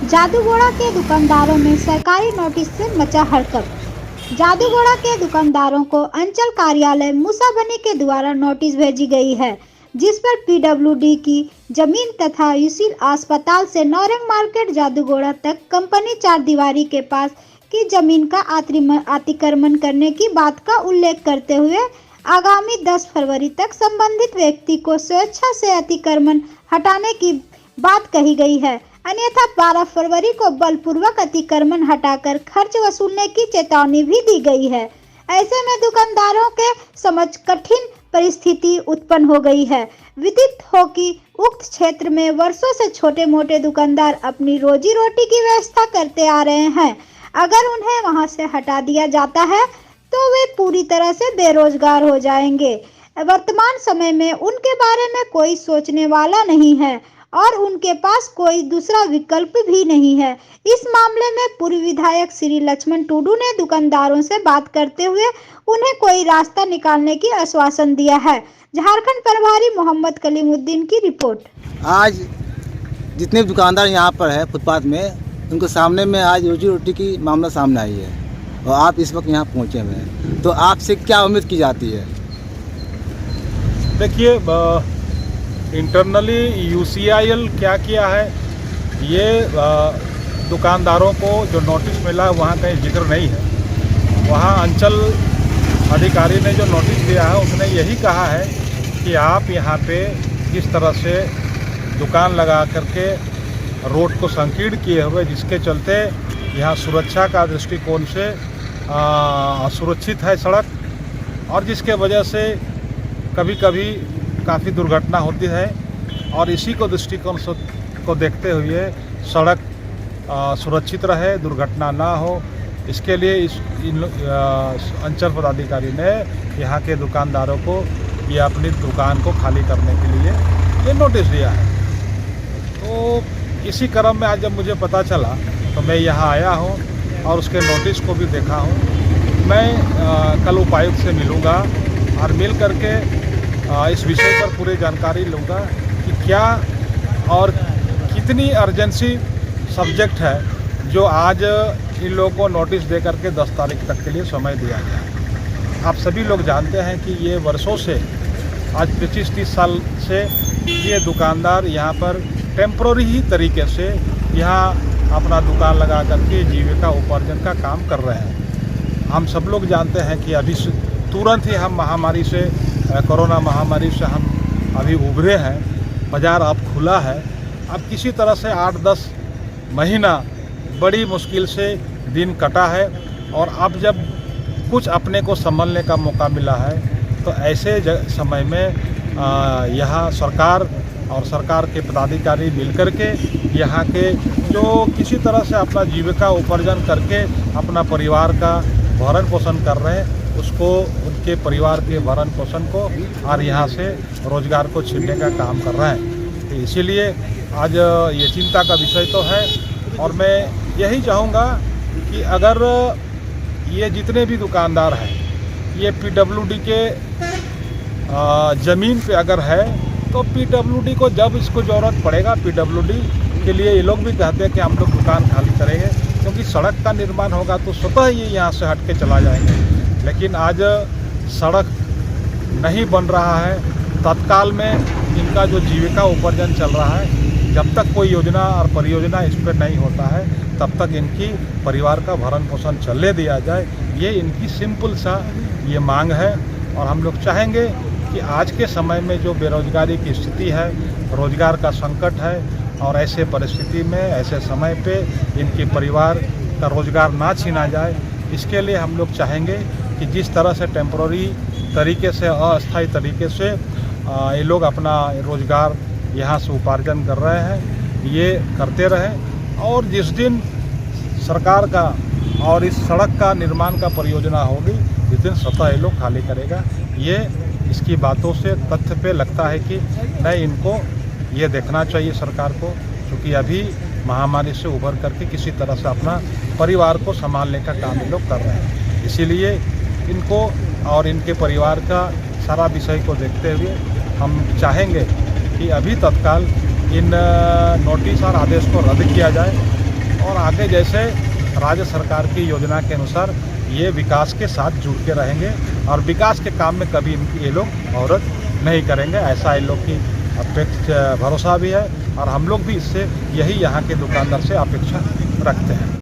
जादूगोड़ा के दुकानदारों में सरकारी नोटिस से मचा हड़कंप। जादूगोड़ा के दुकानदारों को अंचल कार्यालय मूसाबनी के द्वारा नोटिस भेजी गई है, जिस पर पीडब्ल्यूडी की जमीन तथा यूसीएल अस्पताल से नौरंग मार्केट जादूगोड़ा तक कंपनी चार दीवारी के पास की जमीन का अतिक्रमण करने की बात का उल्लेख करते हुए आगामी 10 फरवरी तक संबंधित व्यक्ति को स्वेच्छा से अतिक्रमण हटाने की बात कही गई है, अन्यथा 12 फरवरी को बलपूर्वक अतिक्रमण हटाकर खर्च वसूलने की चेतावनी भी दी गई है। ऐसे में दुकानदारों के समझ कठिन परिस्थिति उत्पन्न हो गई है। विदित हो कि उक्त क्षेत्र में वर्षों से छोटे मोटे दुकानदार अपनी रोजी रोटी की व्यवस्था करते आ रहे हैं। अगर उन्हें वहां से हटा दिया जाता है तो वे पूरी तरह से बेरोजगार हो जाएंगे। वर्तमान समय में उनके बारे में कोई सोचने वाला नहीं है और उनके पास कोई दूसरा विकल्प भी नहीं है। इस मामले में पूर्व विधायक श्री लक्ष्मण टुडू ने दुकानदारों से बात करते हुए उन्हें कोई रास्ता निकालने की आश्वासन दिया है। झारखंड प्रभारी मोहम्मद कलीमुद्दीन की रिपोर्ट। आज जितने भी दुकानदार यहाँ पर है फुटपाथ में, उनको सामने में आज रोजी रोटी की मामला सामने आई है और आप इस वक्त यहाँ पहुँचे हुए हैं, तो आपसे क्या उम्मीद की जाती है? देखिए, इंटरनली यूसीआईएल क्या किया है, ये दुकानदारों को जो नोटिस मिला वहाँ कहीं जिक्र नहीं है। वहाँ अंचल अधिकारी ने जो नोटिस दिया है उसने यही कहा है कि आप यहाँ पे इस तरह से दुकान लगा करके रोड को संकीर्ण किए हुए, जिसके चलते यहाँ सुरक्षा का दृष्टिकोण से असुरक्षित है सड़क, और जिसके वजह से कभी कभी काफ़ी दुर्घटना होती है। और इसी को दृष्टिकोण को देखते हुए सड़क सुरक्षित रहे, दुर्घटना ना हो, इसके लिए अंचल पदाधिकारी ने यहाँ के दुकानदारों को ये अपनी दुकान को खाली करने के लिए ये नोटिस दिया है। तो इसी क्रम में आज जब मुझे पता चला तो मैं यहाँ आया हूँ और उसके नोटिस को भी देखा हूँ। मैं कल उपायुक्त से मिलूँगा और मिल करके इस विषय पर पूरी जानकारी लूँगा कि क्या और कितनी अर्जेंसी सब्जेक्ट है जो आज इन लोगों को नोटिस दे करके 10 तारीख तक के लिए समय दिया गया है। आप सभी लोग जानते हैं कि ये वर्षों से, आज 25-30 साल से ये दुकानदार यहाँ पर टेम्प्रोरी ही तरीके से यहाँ अपना दुकान लगा करके जीविका उपार्जन का काम कर रहे हैं। हम सब लोग जानते हैं कि अभी तुरंत ही हम महामारी से, कोरोना महामारी से हम अभी उभरे हैं, बाज़ार अब खुला है। अब किसी तरह से 8-10 महीना बड़ी मुश्किल से दिन कटा है और अब जब कुछ अपने को संभलने का मौका मिला है तो ऐसे समय में यहाँ सरकार और सरकार के पदाधिकारी मिलकर के यहाँ के जो किसी तरह से अपना जीविका उपार्जन करके अपना परिवार का भरण पोषण कर रहे हैं, उसको, उनके परिवार के भरण पोषण को और यहाँ से रोजगार को छीनने का काम कर रहे हैं। तो इसीलिए आज ये चिंता का विषय तो है और मैं यही चाहूँगा कि अगर ये जितने भी दुकानदार हैं ये पीडब्ल्यूडी के ज़मीन पे अगर है तो पीडब्ल्यूडी को जब इसको ज़रूरत पड़ेगा, पीडब्ल्यूडी के लिए ये लोग भी कहते हैं कि हम लोग दुकान खाली करेंगे, क्योंकि सड़क का निर्माण होगा तो स्वतः ये यहाँ से हट के चला जाएंगे। लेकिन आज सड़क नहीं बन रहा है, तत्काल में इनका जो जीविका उपार्जन चल रहा है, जब तक कोई योजना और परियोजना इस पर नहीं होता है तब तक इनकी परिवार का भरण पोषण चलने दिया जाए, ये इनकी सिंपल सा ये मांग है। और हम लोग चाहेंगे कि आज के समय में जो बेरोजगारी की स्थिति है, रोजगार का संकट है और ऐसे परिस्थिति में, ऐसे समय पे इनके परिवार का रोजगार ना छीना जाए, इसके लिए हम लोग चाहेंगे कि जिस तरह से टेम्पोररी तरीके से, अस्थायी तरीके से ये लोग अपना रोजगार यहाँ से उपार्जन कर रहे हैं, ये करते रहें। और जिस दिन सरकार का और इस सड़क का निर्माण का परियोजना होगी, जिस दिन स्वतः ये लोग खाली करेगा। ये इसकी बातों से, तथ्य पे लगता है कि नहीं, इनको ये देखना चाहिए सरकार को, क्योंकि अभी महामारी से उभर करके किसी तरह से अपना परिवार को संभालने का काम ये लोग कर रहे हैं। इसीलिए इनको और इनके परिवार का सारा विषय को देखते हुए हम चाहेंगे कि अभी तत्काल इन नोटिस और आदेश को रद्द किया जाए और आगे जैसे राज्य सरकार की योजना के अनुसार ये विकास के साथ जुड़ के रहेंगे और विकास के काम में कभी ये लोग औरत नहीं करेंगे, ऐसा इन लोग की भरोसा भी है और हम लोग भी इससे यही यहाँ के दुकानदार से अपेक्षा रखते हैं।